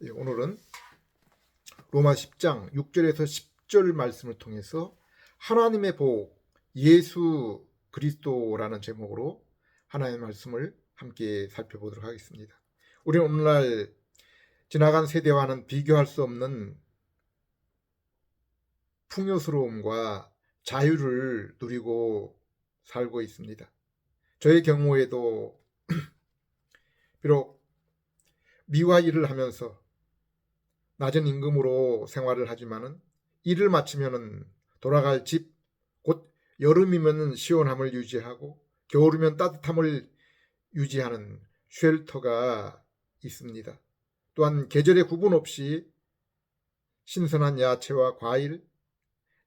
오늘은 로마 10장 6절에서 10절 말씀을 통해서 하나님의 복, 예수 그리스도라는 제목으로 하나님의 말씀을 함께 살펴보도록 하겠습니다. 우리는 오늘날 지나간 세대와는 비교할 수 없는 풍요스러움과 자유를 누리고 살고 있습니다. 저의 경우에도 비록 미화 일을 하면서 낮은 임금으로 생활을 하지만은 일을 마치면은 돌아갈 집, 곧 여름이면 시원함을 유지하고 겨울이면 따뜻함을 유지하는 쉘터가 있습니다. 또한 계절에 구분 없이 신선한 야채와 과일,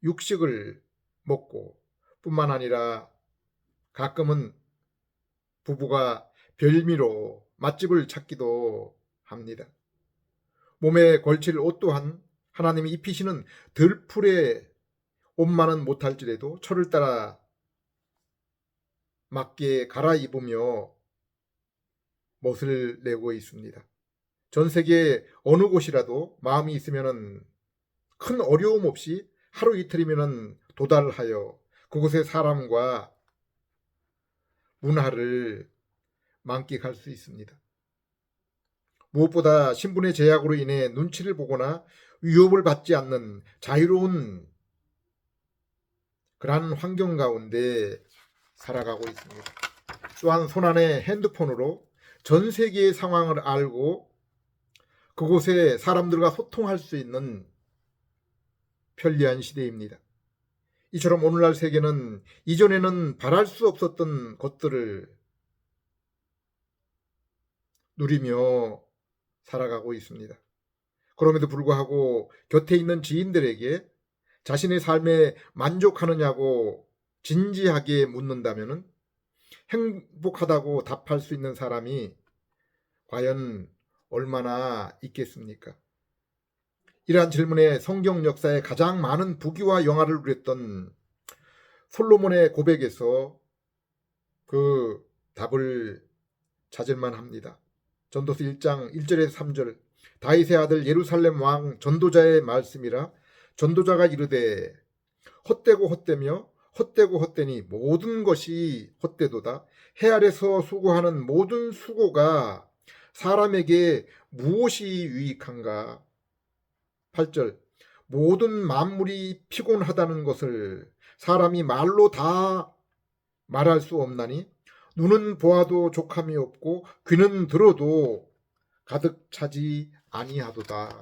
육식을 먹고 뿐만 아니라 가끔은 부부가 별미로 맛집을 찾기도 합니다. 몸에 걸칠 옷 또한 하나님이 입히시는 들풀의 옷만은 못할지라도 철을 따라 맞게 갈아입으며 멋을 내고 있습니다. 전 세계 어느 곳이라도 마음이 있으면 큰 어려움 없이 하루 이틀이면 도달하여 그곳의 사람과 문화를 만끽할 수 있습니다. 무엇보다 신분의 제약으로 인해 눈치를 보거나 위협을 받지 않는 자유로운 그러한 환경 가운데 살아가고 있습니다. 또한 손안에 핸드폰으로 전 세계의 상황을 알고 그곳에 사람들과 소통할 수 있는 편리한 시대입니다. 이처럼 오늘날 세계는 이전에는 바랄 수 없었던 것들을 누리며 살아가고 있습니다. 그럼에도 불구하고 곁에 있는 지인들에게 자신의 삶에 만족하느냐고 진지하게 묻는다면 행복하다고 답할 수 있는 사람이 과연 얼마나 있겠습니까? 이러한 질문에 성경 역사에 가장 많은 부귀와 영화를 누렸던 솔로몬의 고백에서 그 답을 찾을만 합니다. 전도서 1장 1절에서 3절 다윗의 아들 예루살렘 왕 전도자의 말씀이라 전도자가 이르되 헛되고 헛되며 헛되고 헛되니 모든 것이 헛되도다. 해 아래서 수고하는 모든 수고가 사람에게 무엇이 유익한가. 8절 모든 만물이 피곤하다는 것을 사람이 말로 다 말할 수 없나니 눈은 보아도 족함이 없고 귀는 들어도 가득 차지 아니하도다.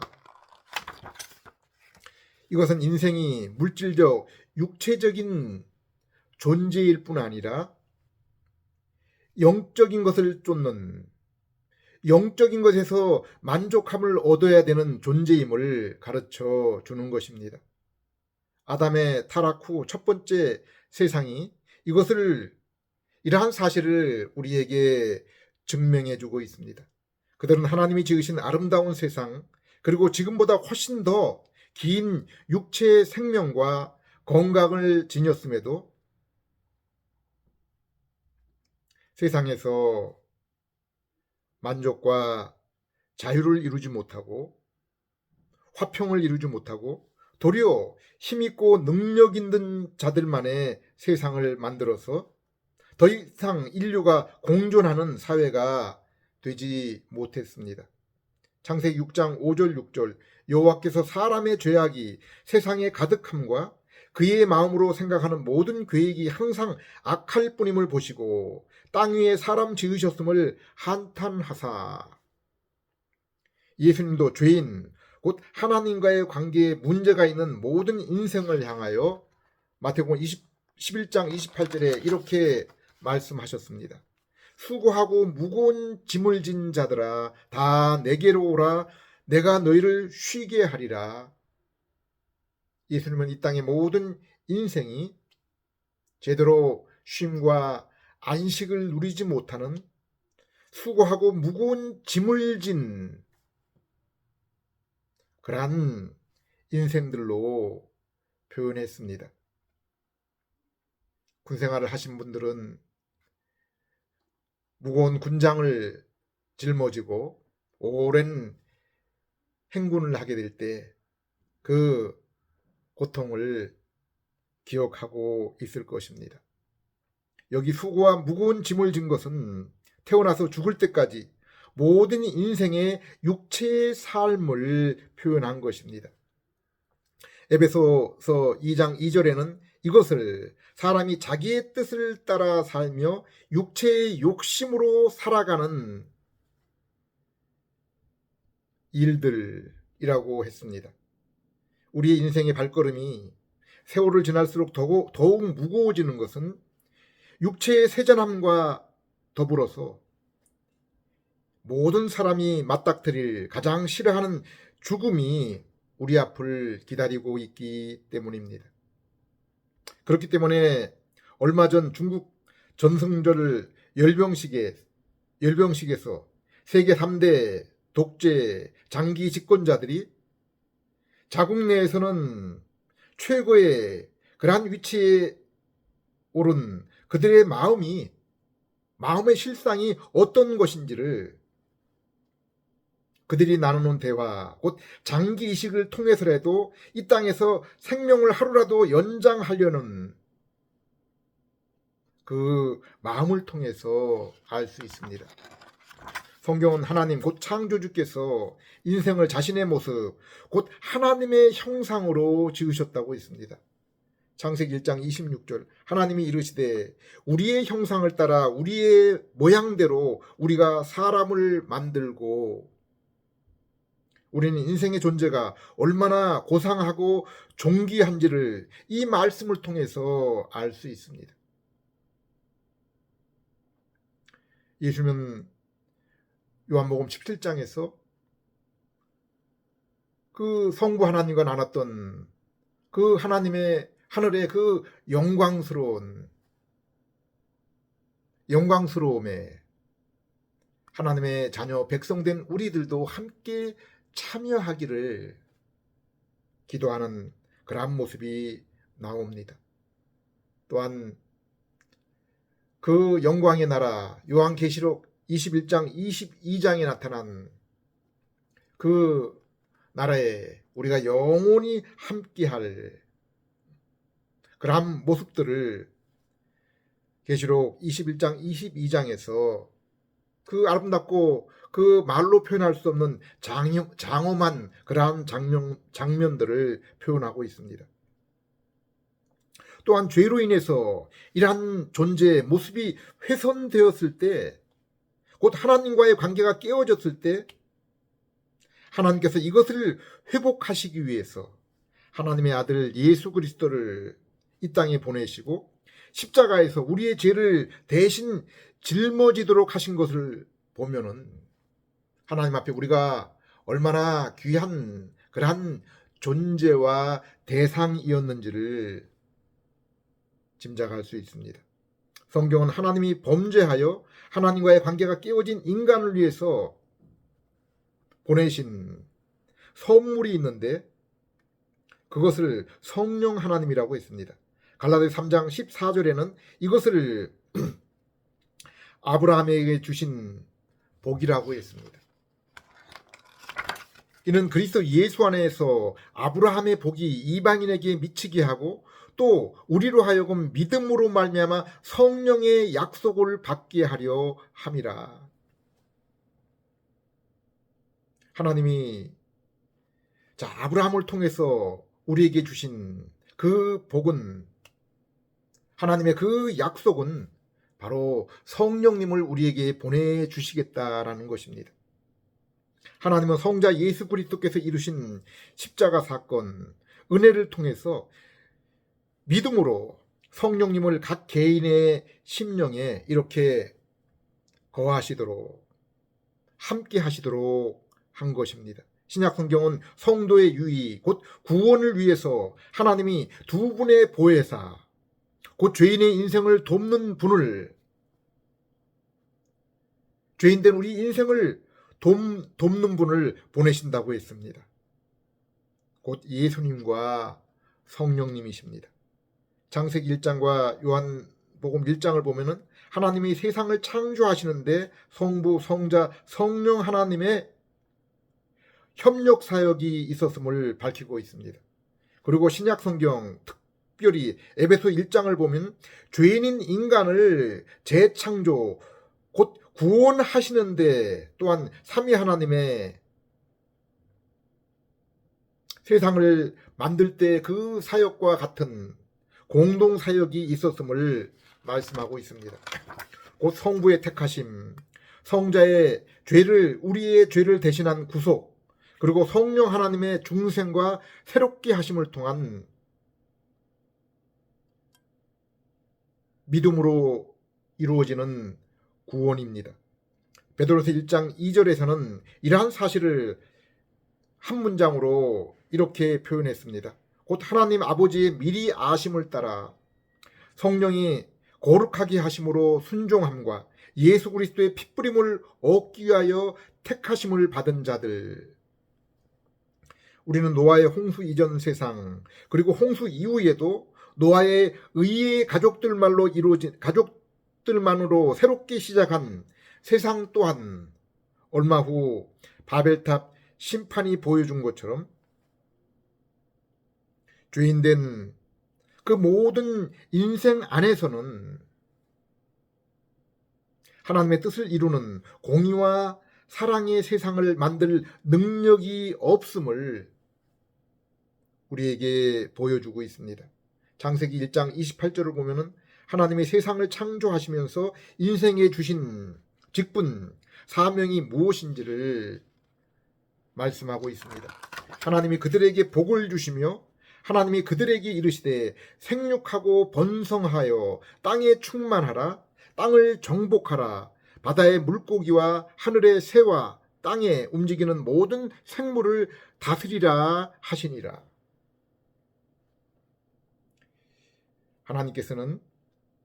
이것은 인생이 물질적 육체적인 존재일 뿐 아니라 영적인 것을 쫓는 영적인 것에서 만족함을 얻어야 되는 존재임을 가르쳐 주는 것입니다. 아담의 타락 후 첫 번째 세상이 이러한 사실을 우리에게 증명해 주고 있습니다. 그들은 하나님이 지으신 아름다운 세상, 그리고 지금보다 훨씬 더 긴 육체의 생명과 건강을 지녔음에도 세상에서 만족과 자유를 이루지 못하고 화평을 이루지 못하고 도리어 힘있고 능력 있는 자들만의 세상을 만들어서 더 이상 인류가 공존하는 사회가 되지 못했습니다. 창세기 6장 5절 6절 여호와께서 사람의 죄악이 세상에 가득함과 그의 마음으로 생각하는 모든 계획이 항상 악할 뿐임을 보시고 땅 위에 사람 지으셨음을 한탄하사. 예수님도 죄인 곧 하나님과의 관계에 문제가 있는 모든 인생을 향하여 마태복음 11장 28절에 이렇게 말씀하셨습니다. 수고하고 무거운 짐을 진 자들아 다 내게로 오라 내가 너희를 쉬게 하리라. 예수님은 이 땅의 모든 인생이 제대로 쉼과 안식을 누리지 못하는 수고하고 무거운 짐을 진 그러한 인생들로 표현했습니다. 군생활을 하신 분들은 무거운 군장을 짊어지고 오랜 행군을 하게 될 때 그 고통을 기억하고 있을 것입니다. 여기 수고와 무거운 짐을 진 것은 태어나서 죽을 때까지 모든 인생의 육체의 삶을 표현한 것입니다. 에베소서 2장 2절에는 이것을 사람이 자기의 뜻을 따라 살며 육체의 욕심으로 살아가는 일들이라고 했습니다. 우리의 인생의 발걸음이 세월을 지날수록 더욱 무거워지는 것은 육체의 세잔함과 더불어서 모든 사람이 맞닥뜨릴 가장 싫어하는 죽음이 우리 앞을 기다리고 있기 때문입니다. 그렇기 때문에 얼마 전 중국 전승절 열병식에서 세계 3대 독재 장기 집권자들이 자국 내에서는 최고의 그러한 위치에 오른 그들의 마음의 실상이 어떤 것인지를 그들이 나누는 대화, 곧 장기 이식을 통해서라도 이 땅에서 생명을 하루라도 연장하려는 그 마음을 통해서 알 수 있습니다. 성경은 하나님 곧 창조주께서 인생을 자신의 모습, 곧 하나님의 형상으로 지으셨다고 했습니다. 창세기 1장 26절 하나님이 이르시되 우리의 형상을 따라 우리의 모양대로 우리가 사람을 만들고, 우리는 인생의 존재가 얼마나 고상하고 존귀한지를 이 말씀을 통해서 알 수 있습니다. 예수님은 요한복음 17장에서 그 성부 하나님과 나눴던 그 하나님의 하늘의 그 영광스러움에 하나님의 자녀 백성된 우리들도 함께 참여하기를 기도하는 그러한 모습이 나옵니다. 또한 그 영광의 나라 요한계시록 21장 22장에 나타난 그 나라에 우리가 영원히 함께할 그러한 모습들을 계시록 21장 22장에서 그 아름답고 그 말로 표현할 수 없는 장엄한 그러한 장면들을 표현하고 있습니다. 또한 죄로 인해서 이러한 존재의 모습이 훼손되었을 때, 곧 하나님과의 관계가 깨어졌을 때 하나님께서 이것을 회복하시기 위해서 하나님의 아들 예수 그리스도를 이 땅에 보내시고 십자가에서 우리의 죄를 대신 짊어지도록 하신 것을 보면은 하나님 앞에 우리가 얼마나 귀한 그러한 존재와 대상이었는지를 짐작할 수 있습니다. 성경은 하나님이 범죄하여 하나님과의 관계가 깨어진 인간을 위해서 보내신 선물이 있는데 그것을 성령 하나님이라고 했습니다. 갈라디아 3장 14절에는 이것을 아브라함에게 주신 복이라고 했습니다. 이는 그리스도 예수 안에서 아브라함의 복이 이방인에게 미치게 하고 또 우리로 하여금 믿음으로 말미암아 성령의 약속을 받게 하려 함이라. 하나님이 아브라함을 통해서 우리에게 주신 그 복은, 하나님의 그 약속은 바로 성령님을 우리에게 보내주시겠다라는 것입니다. 하나님은 성자 예수 그리스도께서 이루신 십자가 사건, 은혜를 통해서 믿음으로 성령님을 각 개인의 심령에 이렇게 거하시도록, 함께 하시도록 한 것입니다. 신약 성경은 성도의 유의, 곧 구원을 위해서 하나님이 두 분의 보혜사, 곧 죄인의 인생을 돕는 분을, 죄인된 우리 인생을 돕는 분을 보내신다고 했습니다. 곧 예수님과 성령님이십니다. 창세기 1장과 요한복음 1장을 보면은 하나님이 세상을 창조하시는데 성부, 성자, 성령 하나님의 협력 사역이 있었음을 밝히고 있습니다. 그리고 신약 성경 특별히 에베소 1장을 보면 죄인인 인간을 재창조 곧 구원하시는데 또한 삼위 하나님의 세상을 만들 때 그 사역과 같은 공동 사역이 있었음을 말씀하고 있습니다. 곧 성부의 택하심, 성자의 우리의 죄를 대신한 구속, 그리고 성령 하나님의 중생과 새롭게 하심을 통한 믿음으로 이루어지는 구원입니다. 베드로서 1장 2절에서는 이러한 사실을 한 문장으로 이렇게 표현했습니다. 곧 하나님 아버지의 미리 아심을 따라 성령이 거룩하게 하심으로 순종함과 예수 그리스도의 핏부림을 얻기 위하여 택하심을 받은 자들. 우리는 노아의 홍수 이전 세상 그리고 홍수 이후에도 노아의 의의 가족들만으로 새롭게 시작한 세상 또한 얼마 후 바벨탑 심판이 보여준 것처럼 죄인된 그 모든 인생 안에서는 하나님의 뜻을 이루는 공의와 사랑의 세상을 만들 능력이 없음을 우리에게 보여주고 있습니다. 창세기 1장 28절을 보면은 하나님이 세상을 창조하시면서 인생에 주신 직분, 사명이 무엇인지를 말씀하고 있습니다. 하나님이 그들에게 복을 주시며 하나님이 그들에게 이르시되 생육하고 번성하여 땅에 충만하라, 땅을 정복하라, 바다의 물고기와 하늘의 새와 땅에 움직이는 모든 생물을 다스리라 하시니라. 하나님께서는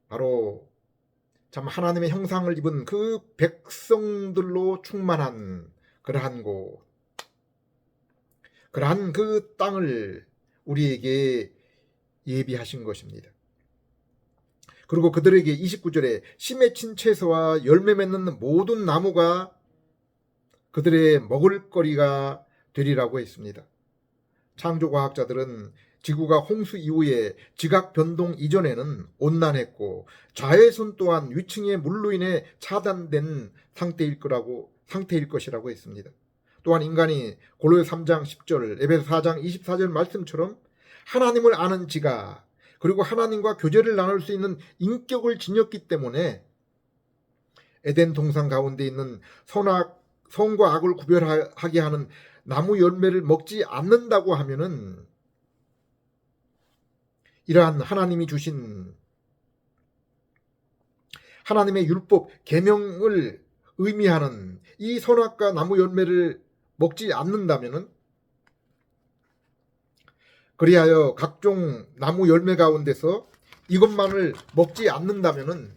바로 참 하나님의 형상을 입은 그 백성들로 충만한 그러한 곳, 그러한 그 땅을 우리에게 예비하신 것입니다. 그리고 그들에게 29절에 씨 맺힌 채소와 열매 맺는 모든 나무가 그들의 먹을거리가 되리라고 했습니다. 창조과학자들은 지구가 홍수 이후에 지각 변동 이전에는 온난했고 자외선 또한 위층의 물로 인해 차단된 상태일 것이라고 했습니다. 또한 인간이 골로새 3장 10절, 에베소 4장 24절 말씀처럼 하나님을 아는 지가 그리고 하나님과 교제를 나눌 수 있는 인격을 지녔기 때문에 에덴 동산 가운데 있는 선과 악을 구별하게 하는 나무 열매를 먹지 않는다고 하면은 이러한 하나님이 주신 하나님의 율법 계명을 의미하는 이 선악과 나무 열매를 먹지 않는다면은 그리하여 각종 나무 열매 가운데서 이것만을 먹지 않는다면은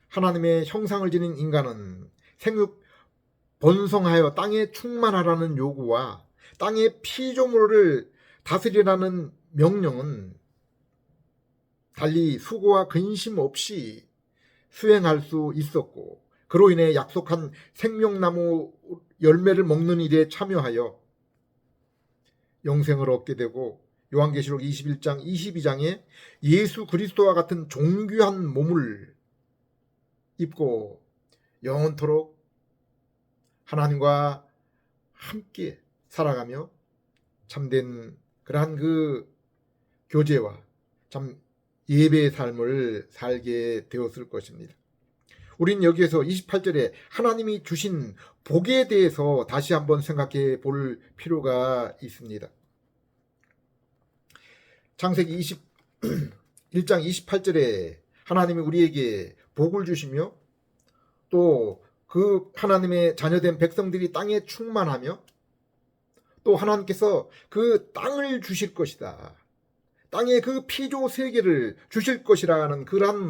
하나님의 형상을 지닌 인간은 생육 번성하여 땅에 충만하라는 요구와 땅의 피조물을 다스리라는 명령은 달리 수고와 근심 없이 수행할 수 있었고 그로 인해 약속한 생명나무 열매를 먹는 일에 참여하여 영생을 얻게 되고 요한계시록 21장 22장에 예수 그리스도와 같은 존귀한 몸을 입고 영원토록 하나님과 함께 살아가며 참된 그러한 그 교제와 참 예배의 삶을 살게 되었을 것입니다. 우린 여기에서 28절에 하나님이 주신 복에 대해서 다시 한번 생각해 볼 필요가 있습니다. 창세기 1장 28절에 하나님이 우리에게 복을 주시며 또 그 하나님의 자녀된 백성들이 땅에 충만하며 또 하나님께서 그 땅을 주실 것이다. 땅의 그 피조 세계를 주실 것이라는 그러한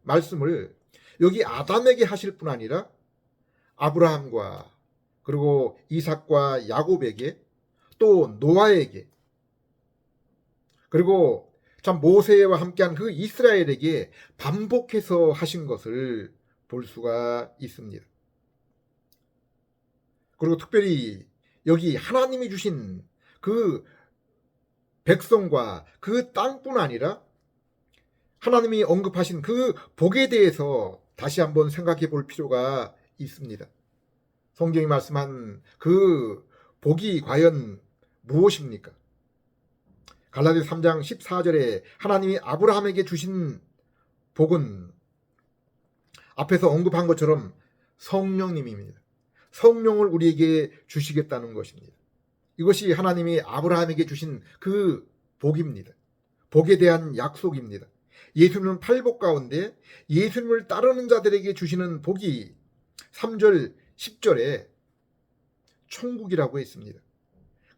말씀을 여기 아담에게 하실 뿐 아니라 아브라함과 그리고 이삭과 야곱에게 또 노아에게 그리고 참 모세와 함께한 그 이스라엘에게 반복해서 하신 것을 볼 수가 있습니다. 그리고 특별히 여기 하나님이 주신 그 백성과 그 땅뿐 아니라 하나님이 언급하신 그 복에 대해서 다시 한번 생각해 볼 필요가 있습니다. 성경이 말씀한 그 복이 과연 무엇입니까? 갈라디아서 3장 14절에 하나님이 아브라함에게 주신 복은 앞에서 언급한 것처럼 성령님입니다. 성령을 우리에게 주시겠다는 것입니다. 이것이 하나님이 아브라함에게 주신 그 복입니다. 복에 대한 약속입니다. 예수님은 팔복 가운데 예수님을 따르는 자들에게 주시는 복이 3절, 10절에 천국이라고 했습니다.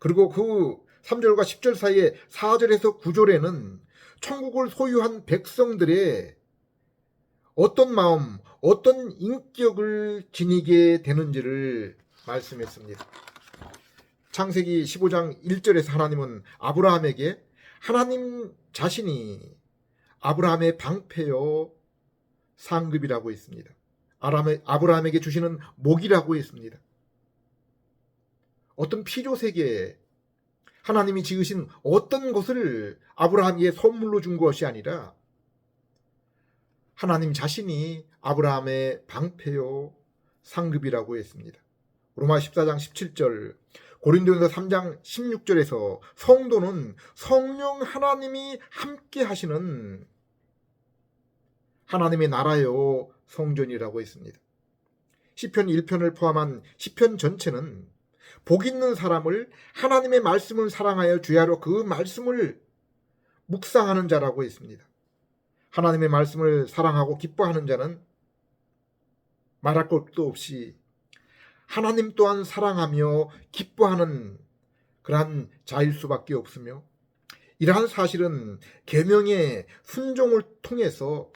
그리고 그 3절과 10절 사이에 4절에서 9절에는 천국을 소유한 백성들의 어떤 마음, 어떤 인격을 지니게 되는지를 말씀했습니다. 창세기 15장 1절에서 하나님은 아브라함에게 하나님 자신이 아브라함의 방패요 상급이라고 했습니다. 아브라함에게 주시는 목이라고 했습니다. 어떤 필요세계에 하나님이 지으신 어떤 것을 아브라함에게 선물로 준 것이 아니라 하나님 자신이 아브라함의 방패요 상급이라고 했습니다. 로마 14장 17절, 고린도전서 3장 16절에서 성도는 성령 하나님이 함께 하시는 하나님의 나라요 성전이라고 했습니다. 시편 1편을 포함한 시편 전체는 복 있는 사람을 하나님의 말씀을 사랑하여 주야로 그 말씀을 묵상하는 자라고 했습니다. 하나님의 말씀을 사랑하고 기뻐하는 자는 말할 것도 없이 하나님 또한 사랑하며 기뻐하는 그러한 자일 수밖에 없으며, 이러한 사실은 계명의 순종을 통해서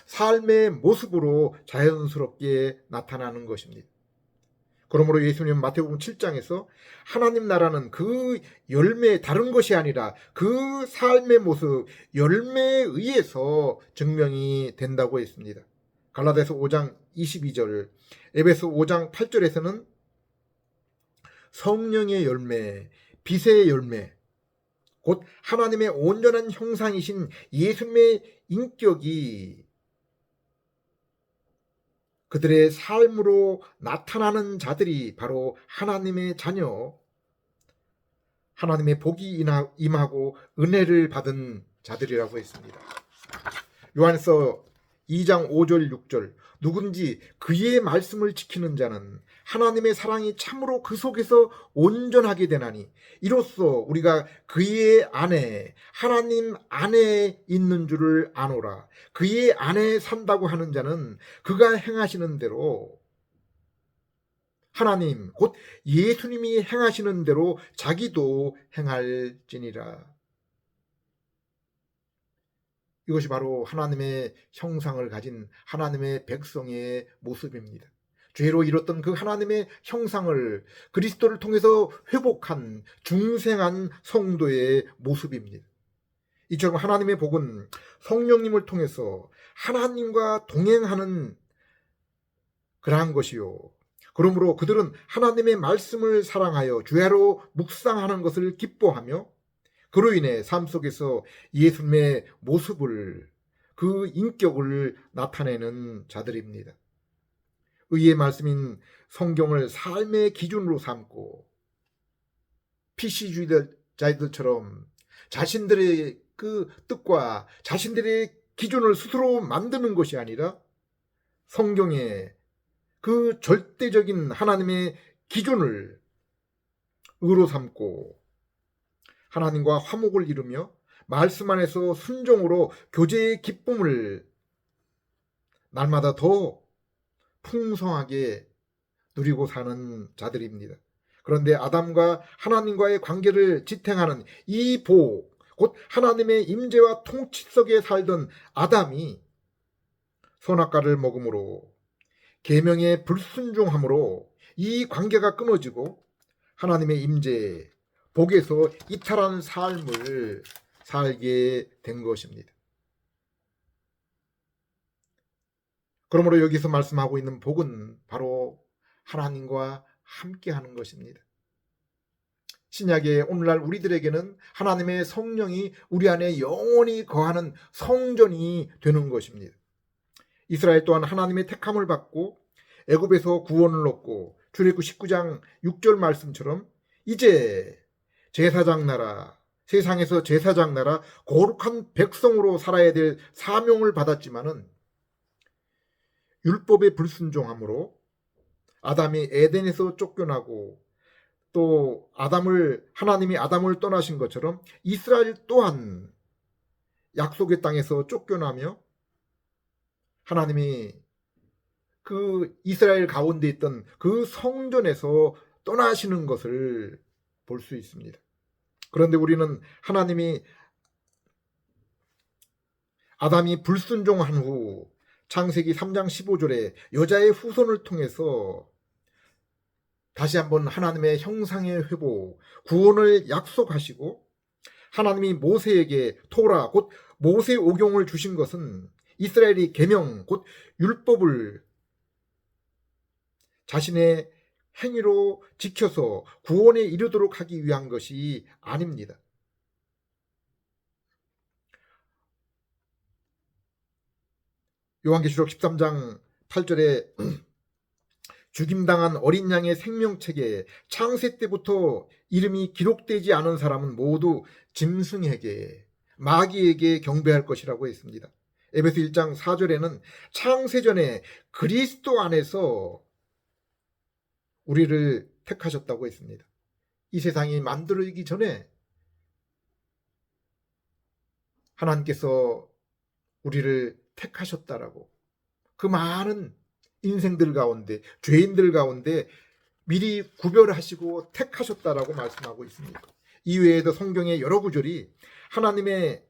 삶의 모습으로 자연스럽게 나타나는 것입니다. 그러므로 예수님은 마태복음 7장에서 하나님 나라는 그 열매 다른 것이 아니라 그 삶의 모습, 열매에 의해서 증명이 된다고 했습니다. 갈라디아서 5장 22절, 에베소 5장 8절에서는 성령의 열매, 빛의 열매, 곧 하나님의 온전한 형상이신 예수님의 인격이 그들의 삶으로 나타나는 자들이 바로 하나님의 자녀, 하나님의 복이 임하고 은혜를 받은 자들이라고 했습니다. 요한서 2장 5절 6절, 누군지 그의 말씀을 지키는 자는 하나님의 사랑이 참으로 그 속에서 온전하게 되나니 이로써 우리가 그의 안에, 하나님 안에 있는 줄을 아노라. 그의 안에 산다고 하는 자는 그가 행하시는 대로, 하나님 곧 예수님이 행하시는 대로 자기도 행할지니라. 이것이 바로 하나님의 형상을 가진 하나님의 백성의 모습입니다. 죄로 잃었던 그 하나님의 형상을 그리스도를 통해서 회복한 중생한 성도의 모습입니다. 이처럼 하나님의 복은 성령님을 통해서 하나님과 동행하는 그러한 것이요, 그러므로 그들은 하나님의 말씀을 사랑하여 주야로 묵상하는 것을 기뻐하며 그로 인해 삶 속에서 예수님의 모습을, 그 인격을 나타내는 자들입니다. 의의 말씀인 성경을 삶의 기준으로 삼고 PC주의자들처럼 자신들의 그 뜻과 자신들의 기준을 스스로 만드는 것이 아니라 성경의 그 절대적인 하나님의 기준을 의로 삼고 하나님과 화목을 이루며 말씀 안에서 순종으로 교제의 기쁨을 날마다 더 풍성하게 누리고 사는 자들입니다. 그런데 아담과 하나님과의 관계를 지탱하는 이 복, 곧 하나님의 임재와 통치 속에 살던 아담이 선악과를 먹음으로, 계명에 불순종함으로 이 관계가 끊어지고 하나님의 임재, 복에서 이탈하는 삶을 살게 된 것입니다. 그러므로 여기서 말씀하고 있는 복은 바로 하나님과 함께 하는 것입니다. 신약의 오늘날 우리들에게는 하나님의 성령이 우리 안에 영원히 거하는 성전이 되는 것입니다. 이스라엘 또한 하나님의 택함을 받고 애굽에서 구원을 얻고 출애굽 19장 6절 말씀처럼 이제 제사장 나라, 세상에서 제사장 나라 거룩한 백성으로 살아야 될 사명을 받았지만은 율법에 불순종함으로 아담이 에덴에서 쫓겨나고 또 하나님이 아담을 떠나신 것처럼 이스라엘 또한 약속의 땅에서 쫓겨나며 하나님이 그 이스라엘 가운데 있던 그 성전에서 떠나시는 것을 볼 수 있습니다. 그런데 우리는 하나님이 아담이 불순종한 후 창세기 3장 15절에 여자의 후손을 통해서 다시 한번 하나님의 형상의 회복, 구원을 약속하시고 하나님이 모세에게 토라 곧 모세 오경을 주신 것은 이스라엘이 계명 곧 율법을 자신의 행위로 지켜서 구원에 이르도록 하기 위한 것이 아닙니다. 요한계시록 13장 8절에 죽임당한 어린 양의 생명책에 창세 때부터 이름이 기록되지 않은 사람은 모두 짐승에게 마귀에게 경배할 것이라고 했습니다. 에베소 1장 4절에는 창세전에 그리스도 안에서 우리를 택하셨다고 했습니다. 이 세상이 만들어지기 전에 하나님께서 우리를 택하셨다라고, 그 많은 인생들 가운데, 죄인들 가운데 미리 구별하시고 택하셨다라고 말씀하고 있습니다. 이외에도 성경의 여러 구절이 하나님의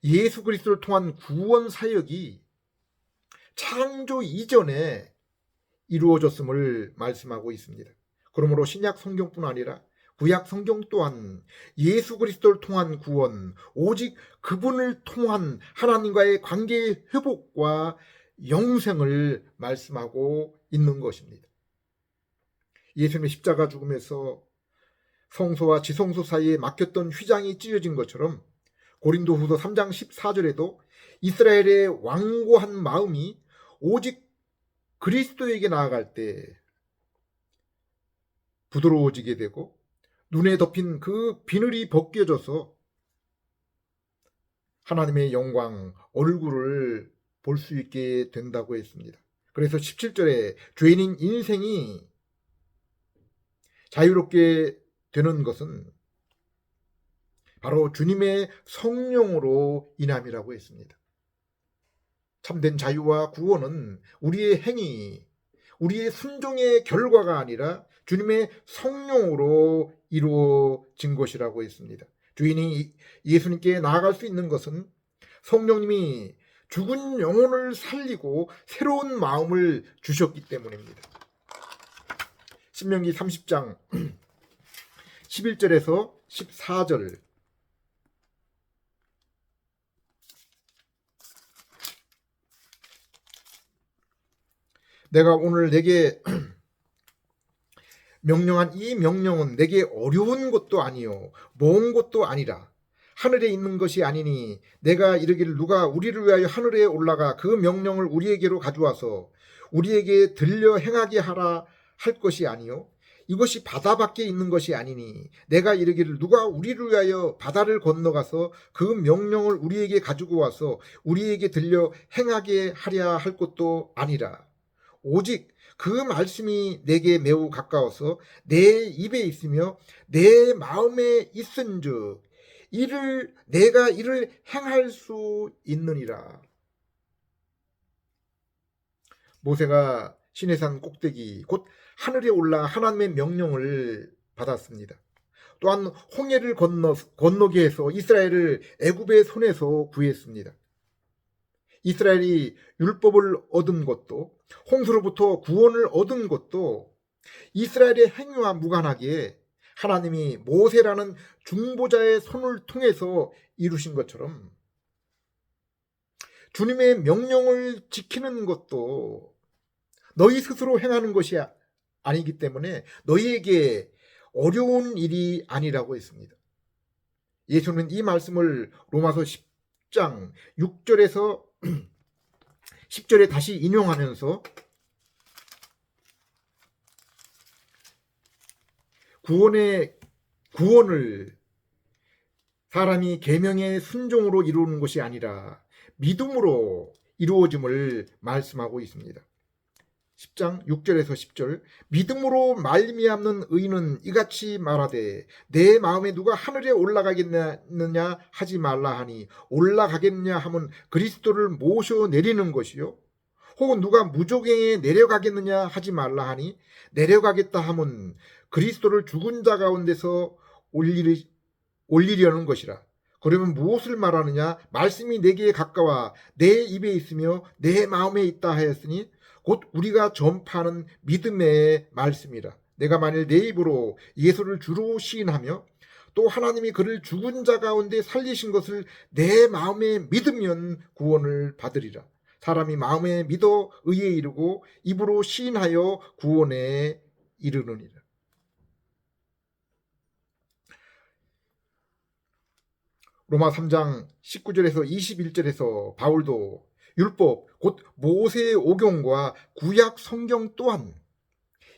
예수 그리스도를 통한 구원 사역이 창조 이전에 이루어졌음을 말씀하고 있습니다. 그러므로 신약 성경뿐 아니라 구약 성경 또한 예수 그리스도를 통한 구원, 오직 그분을 통한 하나님과의 관계의 회복과 영생을 말씀하고 있는 것입니다. 예수님의 십자가 죽음에서 성소와 지성소 사이에 막혔던 휘장이 찢어진 것처럼 고린도후서 3장 14절에도 이스라엘의 완고한 마음이 오직 그리스도에게 나아갈 때 부드러워지게 되고 눈에 덮인 그 비늘이 벗겨져서 하나님의 영광, 얼굴을 볼 수 있게 된다고 했습니다. 그래서 17절에 죄인인 인생이 자유롭게 되는 것은 바로 주님의 성령으로 인함이라고 했습니다. 참된 자유와 구원은 우리의 행위, 우리의 순종의 결과가 아니라 주님의 성령으로 이루어진 것이라고 했습니다. 주인이 예수님께 나아갈 수 있는 것은 성령님이 죽은 영혼을 살리고 새로운 마음을 주셨기 때문입니다. 신명기 30장 11절에서 14절, 내가 오늘 내게 명령한 이 명령은 내게 어려운 것도 아니요 먼 것도 아니라 하늘에 있는 것이 아니니 내가 이르기를 누가 우리를 위하여 하늘에 올라가 그 명령을 우리에게로 가져와서 우리에게 들려 행하게 하라 할 것이 아니요 이것이 바다 밖에 있는 것이 아니니 내가 이르기를 누가 우리를 위하여 바다를 건너가서 그 명령을 우리에게 가지고 와서 우리에게 들려 행하게 하랴 할 것도 아니라 오직 그 말씀이 내게 매우 가까워서 내 입에 있으며 내 마음에 있은즉 내가 이를 행할 수 있느니라. 모세가 시내산 꼭대기 곧 하늘에 올라 하나님의 명령을 받았습니다. 또한 홍해를 건너게 해서 이스라엘을 애굽의 손에서 구했습니다. 이스라엘이 율법을 얻은 것도 홍수로부터 구원을 얻은 것도 이스라엘의 행위와 무관하게 하나님이 모세라는 중보자의 손을 통해서 이루신 것처럼 주님의 명령을 지키는 것도 너희 스스로 행하는 것이 아니기 때문에 너희에게 어려운 일이 아니라고 했습니다. 예수는 이 말씀을 로마서 10장 6절에서 10절에 다시 인용하면서 구원을 사람이 계명의 순종으로 이루는 것이 아니라 믿음으로 이루어짐을 말씀하고 있습니다. 10장 6절에서 10절, 믿음으로 말미암는 의인은 이같이 말하되 내 마음에 누가 하늘에 올라가겠느냐 하지 말라 하니 올라가겠느냐 하면 그리스도를 모셔 내리는 것이요, 혹은 누가 무조갱에 내려가겠느냐 하지 말라 하니 내려가겠다 하면 그리스도를 죽은 자 가운데서 올리려는 것이라. 그러면 무엇을 말하느냐? 말씀이 내게 가까워 내 입에 있으며 내 마음에 있다 하였으니 곧 우리가 전파하는 믿음의 말씀이라. 내가 만일 내 입으로 예수를 주로 시인하며 또 하나님이 그를 죽은 자 가운데 살리신 것을 내 마음에 믿으면 구원을 받으리라. 사람이 마음에 믿어 의에 이르고 입으로 시인하여 구원에 이르느니라. 로마 3장 19절에서 21절에서 바울도 율법, 곧 모세의 오경과 구약 성경 또한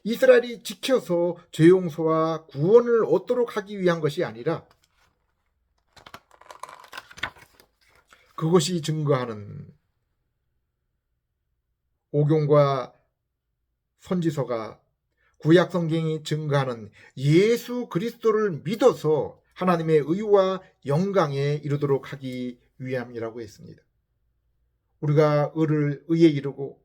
이스라엘이 지켜서 죄 용서와 구원을 얻도록 하기 위한 것이 아니라 그것이 증거하는 오경과 선지서가, 구약 성경이 증거하는 예수 그리스도를 믿어서 하나님의 의와 영광에 이르도록 하기 위함이라고 했습니다. 우리가 의에 이르고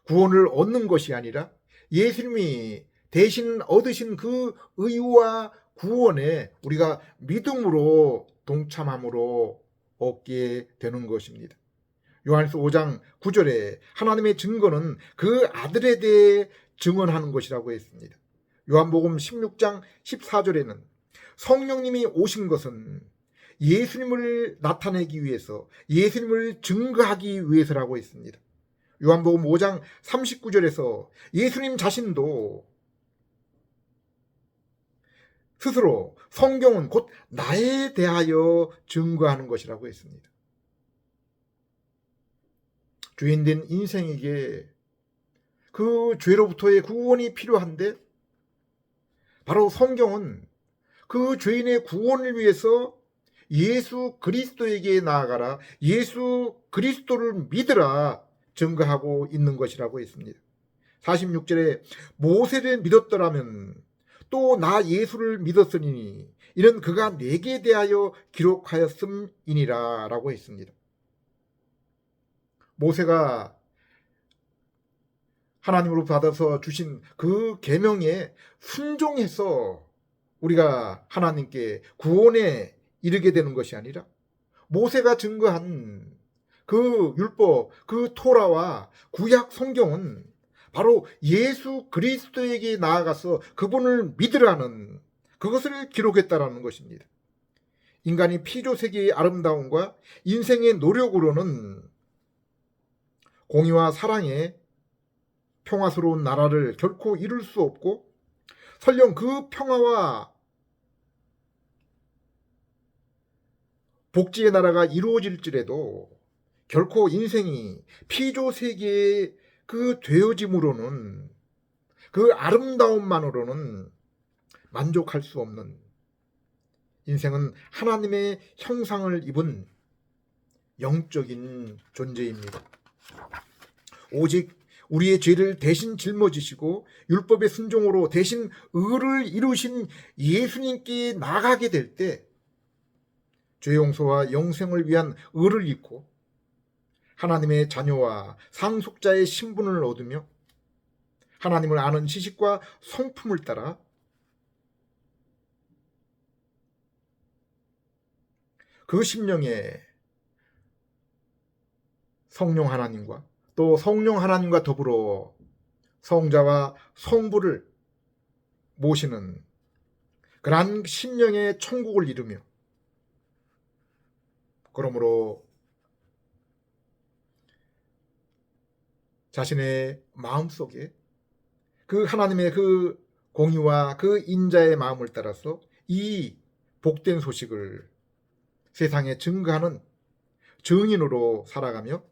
구원을 얻는 것이 아니라 예수님이 대신 얻으신 그 의와 구원에 우리가 믿음으로 동참함으로 얻게 되는 것입니다. 요한일서 5장 9절에 하나님의 증거는 그 아들에 대해 증언하는 것이라고 했습니다. 요한복음 16장 14절에는 성령님이 오신 것은 예수님을 나타내기 위해서, 예수님을 증거하기 위해서라고 했습니다. 요한복음 5장 39절에서 예수님 자신도 스스로 성경은 곧 나에 대하여 증거하는 것이라고 했습니다. 죄인된 인생에게 그 죄로부터의 구원이 필요한데 바로 성경은 그 죄인의 구원을 위해서 예수 그리스도에게 나아가라, 예수 그리스도를 믿으라 증거하고 있는 것이라고 했습니다. 46절에 모세를 믿었더라면 또 나 예수를 믿었으니 이는 그가 내게 대하여 기록하였음이니라 라고 했습니다. 모세가 하나님으로 받아서 주신 그 계명에 순종해서 우리가 하나님께 구원에 이르게 되는 것이 아니라 모세가 증거한 그 율법, 그 토라와 구약 성경은 바로 예수 그리스도에게 나아가서 그분을 믿으라는 그것을 기록했다라는 것입니다. 인간이 피조세계의 아름다움과 인생의 노력으로는 공의와 사랑의 평화스러운 나라를 결코 이룰 수 없고, 설령 그 평화와 복지의 나라가 이루어질지라도 결코 인생이 피조세계의 그 되어짐으로는, 그 아름다움만으로는 만족할 수 없는, 인생은 하나님의 형상을 입은 영적인 존재입니다. 오직 우리의 죄를 대신 짊어지시고 율법의 순종으로 대신 의를 이루신 예수님께 나가게 될 때 죄 용서와 영생을 위한 의를 입고 하나님의 자녀와 상속자의 신분을 얻으며 하나님을 아는 지식과 성품을 따라 그 심령에 성령 하나님과 또 성령 하나님과 더불어 성자와 성부를 모시는 그러한 심령의 천국을 이루며, 그러므로 자신의 마음속에 그 하나님의 그 공의와 그 인자의 마음을 따라서 이 복된 소식을 세상에 증거하는 증인으로 살아가며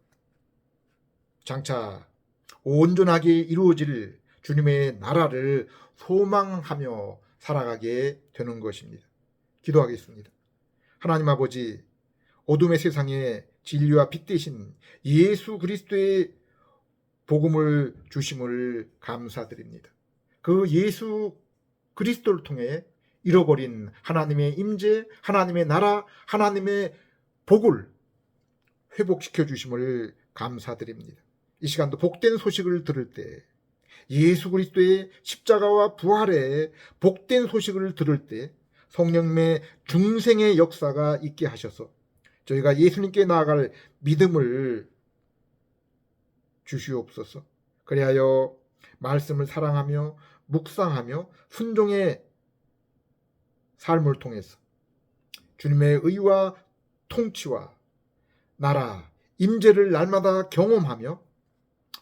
장차 온전하게 이루어질 주님의 나라를 소망하며 살아가게 되는 것입니다. 기도하겠습니다. 하나님 아버지, 어둠의 세상에 진리와 빛 되신 예수 그리스도의 복음을 주심을 감사드립니다. 그 예수 그리스도를 통해 잃어버린 하나님의 임재, 하나님의 나라, 하나님의 복을 회복시켜 주심을 감사드립니다. 이 시간도 복된 소식을 들을 때, 예수 그리스도의 십자가와 부활의 복된 소식을 들을 때 성령님의 중생의 역사가 있게 하셔서 저희가 예수님께 나아갈 믿음을 주시옵소서. 그리하여 말씀을 사랑하며 묵상하며 순종의 삶을 통해서 주님의 의와 통치와 나라, 임재를 날마다 경험하며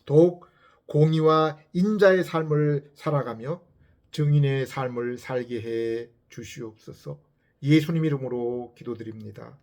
더욱 공의와 인자의 삶을 살아가며 증인의 삶을 살게 해 주시옵소서. 예수님 이름으로 기도드립니다.